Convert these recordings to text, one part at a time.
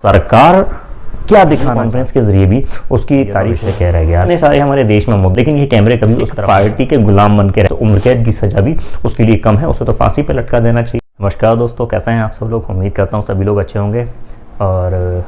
सरकार क्या दिखा कॉन्फ्रेंस के जरिए भी उसकी तारीफ से कह रहा है। इतने सारे हमारे देश में मुद्दे, लेकिन ये कैमरे कभी उस पार्टी के गुलाम बन के रहे तो उम्र कैद की सजा भी उसके लिए कम है, उसे तो फांसी पे लटका देना चाहिए। नमस्कार दोस्तों, कैसे हैं आप सब लोग? उम्मीद करता हूँ सभी लोग अच्छे होंगे। और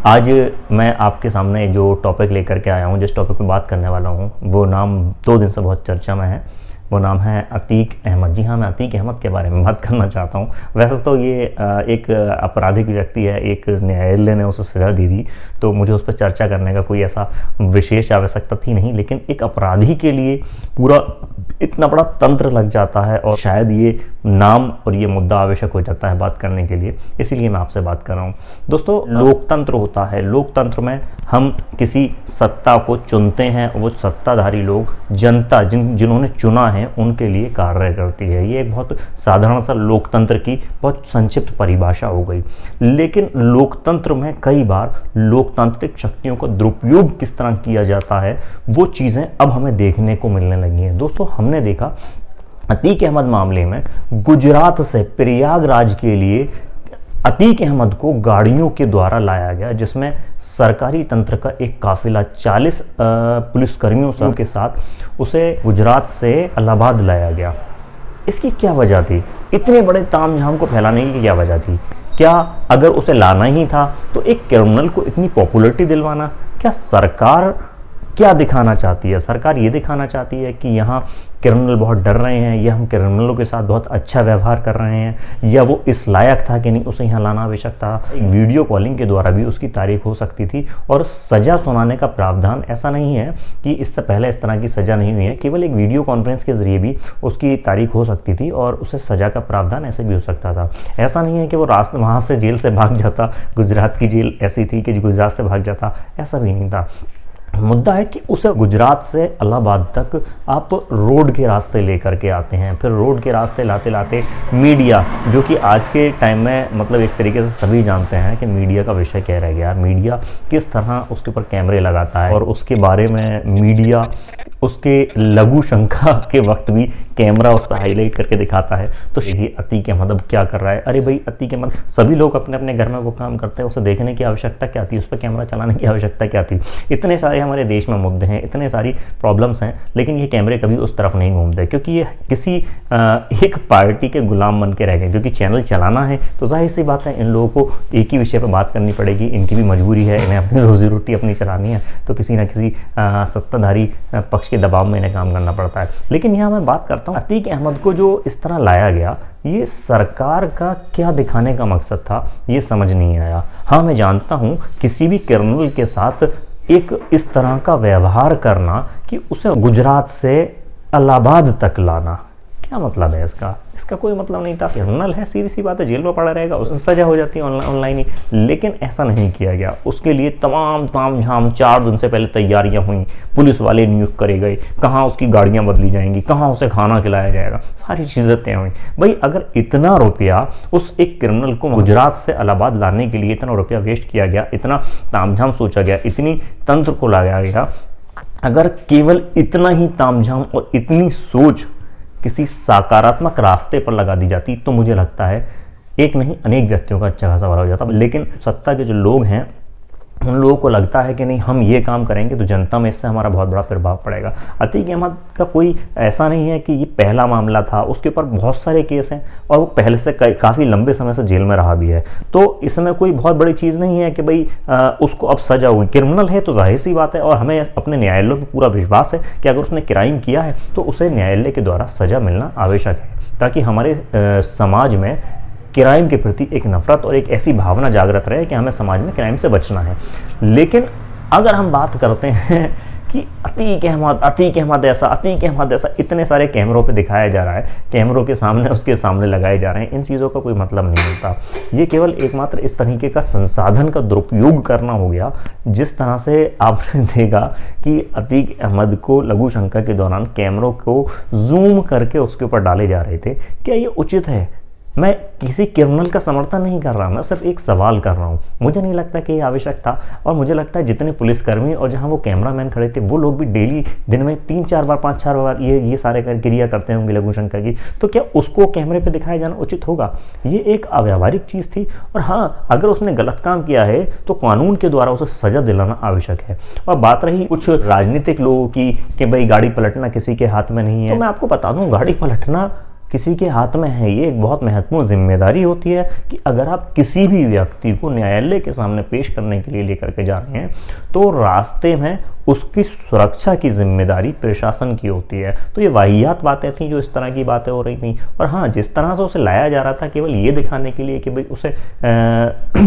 आज मैं आपके सामने जो टॉपिक लेकर के आया हूँ, जिस टॉपिक पर बात करने वाला हूँ, वो नाम 2 दिन से बहुत चर्चा में है। वो नाम है अतीक अहमद। जी हाँ, मैं अतीक अहमद के बारे में बात करना चाहता हूँ। वैसे तो ये एक आपराधिक व्यक्ति है, एक न्यायालय ने उसे सजा दी थी, तो मुझे उस पर चर्चा करने का कोई ऐसा विशेष आवश्यकता थी नहीं। लेकिन एक अपराधी के लिए पूरा इतना बड़ा तंत्र लग जाता है और शायद ये नाम और ये मुद्दा आवश्यक हो जाता है बात करने के लिए, इसीलिए मैं आपसे बात कर रहा हूँ। दोस्तों, लोकतंत्र होता है, लोकतंत्र में हम किसी सत्ता को चुनते हैं, वो सत्ताधारी लोग जनता जिन्होंने चुना है उनके लिए कार्य करती है। ये एक बहुत साधारण सा लोकतंत्र की बहुत संक्षिप्त परिभाषा हो गई। लेकिन लोकतंत्र में कई बार लोकतांत्रिक शक्तियों का दुरुपयोग किस तरह किया जाता है, वो चीज़ें अब हमें देखने को मिलने लगी हैं। दोस्तों, हमने देखा अतीक अहमद मामले में गुजरात से प्रयागराज के लिए अतीक अहमद को गाड़ियों के द्वारा लाया गया, जिसमें सरकारी तंत्र का एक काफिला 40 पुलिसकर्मियों के साथ उसे गुजरात से इलाहाबाद लाया गया। इसकी क्या वजह थी? इतने बड़े तामझाम को फैलाने की क्या वजह थी? क्या अगर उसे लाना ही था तो एक क्रिमिनल को इतनी पॉपुलैरिटी दिलवाना? क्या सरकार क्या दिखाना चाहती है? सरकार ये दिखाना चाहती है कि यहाँ क्रिमिनल बहुत डर रहे हैं, या हम क्रिमिनलों के साथ बहुत अच्छा व्यवहार कर रहे हैं, या वो इस लायक था कि नहीं उसे यहाँ लाना आवश्यक था। एक वीडियो कॉलिंग के द्वारा भी उसकी तारीख हो सकती थी। और सज़ा सुनाने का प्रावधान ऐसा नहीं है कि इससे पहले इस तरह की सज़ा नहीं हुई है, केवल एक वीडियो कॉन्फ्रेंस के जरिए भी उसकी तारीख हो सकती थी और उसे सज़ा का प्रावधान ऐसे भी हो सकता था। ऐसा नहीं है कि वो रास्ते वहाँ से जेल से भाग जाता, गुजरात की जेल ऐसी थी कि गुजरात से भाग जाता, ऐसा भी नहीं था। मुद्दा है कि उसे गुजरात से इलाहाबाद तक आप रोड के रास्ते लेकर के आते हैं। फिर रोड के रास्ते लाते लाते मीडिया, जो कि आज के टाइम में मतलब एक तरीके से सभी जानते हैं कि मीडिया का विषय क्या रह गया, मीडिया किस तरह उसके ऊपर कैमरे लगाता है और उसके बारे में मीडिया उसके लघु शंका के वक्त भी कैमरा उस पर हाईलाइट करके दिखाता है। तो देखिए अतीक अहमद अब क्या कर रहा है। अरे भाई, अतीक अहमद, सभी लोग अपने अपने घर में वो काम करते हैं, उसे देखने की आवश्यकता क्या थी? उस पर कैमरा चलाने की आवश्यकता क्या थी? इतने सारे हमारे देश में मुद्दे हैं, इतने सारी प्रॉब्लम्स हैं, लेकिन ये कैमरे कभी उस तरफ नहीं घूमते, क्योंकि ये किसी एक पार्टी के गुलाम बन के रह गए। क्योंकि चैनल चलाना है तो जाहिर सी बात है इन लोगों को एक ही विषय पर बात करनी पड़ेगी, इनकी भी मजबूरी है, इन्हें अपनी रोजी रोटी अपनी चलानी है, तो किसी ना किसी सत्ताधारी पक्ष के दबाव में इन्हें काम करना पड़ता है। लेकिन यहाँ मैं बात करता हूँ अतीक अहमद को जो इस तरह लाया गया, ये सरकार का क्या दिखाने का मकसद था, ये समझ नहीं आया। हाँ, मैं जानता हूँ किसी भी क्रिमिनल के साथ एक इस तरह का व्यवहार करना कि उसे गुजरात से इलाहाबाद तक लाना, क्या मतलब है इसका? इसका कोई मतलब नहीं था। क्रिमिनल है, सीधी सी बात है, जेल में पड़ा रहेगा, उससे सजा हो जाती है ऑनलाइन ही। लेकिन ऐसा नहीं किया गया। उसके लिए तमाम तामझाम 4 दिन से पहले तैयारियां हुई, पुलिस वाले नियुक्त करे गए, कहाँ उसकी गाड़ियां बदली जाएंगी, कहाँ उसे खाना खिलाया जाएगा, सारी चीज़ें तय हुई। भाई, अगर इतना रुपया उस एक क्रिमिनल को गुजरात से इलाहाबाद लाने के लिए इतना रुपया वेस्ट किया गया, इतना तामझाम सोचा गया, इतनी तंत्र को लगाया गया, अगर केवल इतना ही तामझाम और इतनी सोच किसी सकारात्मक रास्ते पर लगा दी जाती, तो मुझे लगता है एक नहीं अनेक व्यक्तियों का अच्छा खासा भला हो जाता। लेकिन सत्ता के जो लोग हैं, उन लोगों को लगता है कि नहीं, हम ये काम करेंगे तो जनता में इससे हमारा बहुत बड़ा प्रभाव पड़ेगा। अतीक अहमद का कोई ऐसा नहीं है कि ये पहला मामला था, उसके ऊपर बहुत सारे केस हैं और वो पहले से काफ़ी लंबे समय से जेल में रहा भी है। तो इसमें कोई बहुत बड़ी चीज़ नहीं है कि भाई उसको अब सजा हुई। क्रिमिनल है तो जाहिर सी बात है, और हमें अपने न्यायालयों पर पूरा विश्वास है कि अगर उसने क्राइम किया है तो उसे न्यायालय के द्वारा सजा मिलना आवश्यक है, ताकि हमारे समाज में क्राइम के प्रति एक नफरत और एक ऐसी भावना जागृत रहे कि हमें समाज में क्राइम से बचना है। लेकिन अगर हम बात करते हैं कि अतीक अहमद ऐसा इतने सारे कैमरों पे दिखाया जा रहा है, कैमरों के सामने उसके सामने लगाए जा रहे हैं, इन चीज़ों का कोई मतलब नहीं होता। ये केवल एकमात्र इस तरीके का संसाधन का दुरुपयोग करना हो गया। जिस तरह से आपने देखा कि अतीक अहमद को लघु शंका के दौरान कैमरों को जूम करके उसके ऊपर डाले जा रहे थे, क्या ये उचित है? मैं किसी क्रिमिनल का समर्थन नहीं कर रहा, मैं सिर्फ एक सवाल कर रहा हूँ। मुझे नहीं लगता कि ये आवश्यक था। और मुझे लगता है जितने पुलिसकर्मी और जहाँ वो कैमरामैन खड़े थे वो लोग भी डेली दिन में 3-4 बार 5-4 बार ये सारे क्रिया करते होंगे लघु शंका की, तो क्या उसको कैमरे पे दिखाया जाना उचित होगा? ये एक अव्यावहारिक चीज़ थी। और हाँ, अगर उसने गलत काम किया है तो कानून के द्वारा उसे सजा दिलाना आवश्यक है। और बात रही कुछ राजनीतिक लोगों की कि भाई गाड़ी पलटना किसी के हाथ में नहीं है, तो मैं आपको बता दूं, गाड़ी पलटना किसी के हाथ में है। ये एक बहुत महत्वपूर्ण जिम्मेदारी होती है कि अगर आप किसी भी व्यक्ति को न्यायालय के सामने पेश करने के लिए लेकर के जा रहे हैं तो रास्ते में उसकी सुरक्षा की जिम्मेदारी प्रशासन की होती है। तो ये वाहियात बातें थी जो इस तरह की बातें हो रही थी। और हाँ, जिस तरह से उसे लाया जा रहा था केवल ये दिखाने के लिए कि भाई उसे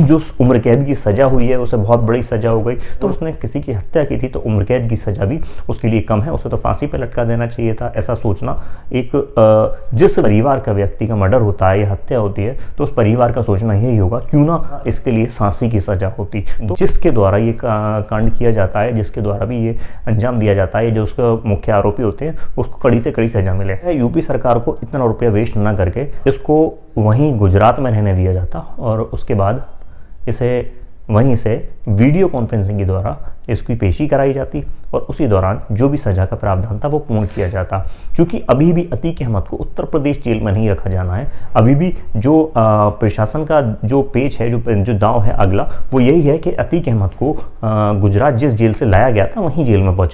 जो उम्र कैद की सज़ा हुई है उसे बहुत बड़ी सज़ा हो गई, तो उसने किसी की हत्या की थी तो उम्र कैद की सज़ा भी उसके लिए कम है, उसे तो फांसी पर लटका देना चाहिए था। ऐसा सोचना एक जिस परिवार का व्यक्ति का मर्डर होता है या हत्या होती है तो उस परिवार का सोचना यही होगा क्यों ना इसके लिए फांसी की सज़ा होती। तो जिसके द्वारा ये कांड किया जाता है, जिसके द्वारा भी ये अंजाम दिया जाता है, जो उसके मुख्य आरोपी होते हैं उसको कड़ी से कड़ी सजा मिले। यूपी सरकार को इतना रुपया वेस्ट ना करके इसको वहीं गुजरात में रहने दिया जाता और उसके बाद इसे वहीं से वीडियो कॉन्फ्रेंसिंग के द्वारा इसकी पेशी कराई जाती और उसी दौरान जो भी सजा का प्रावधान था वो पूर्ण किया जाता। क्योंकि अभी भी अतीक अहमद को उत्तर प्रदेश जेल में नहीं रखा जाना है। अभी भी जो प्रशासन का जो पेच है, जो दांव है अगला, वो यही है कि अतीक अहमद को गुजरात जिस जेल से लाया गया था वहीं जेल में पहुंचा।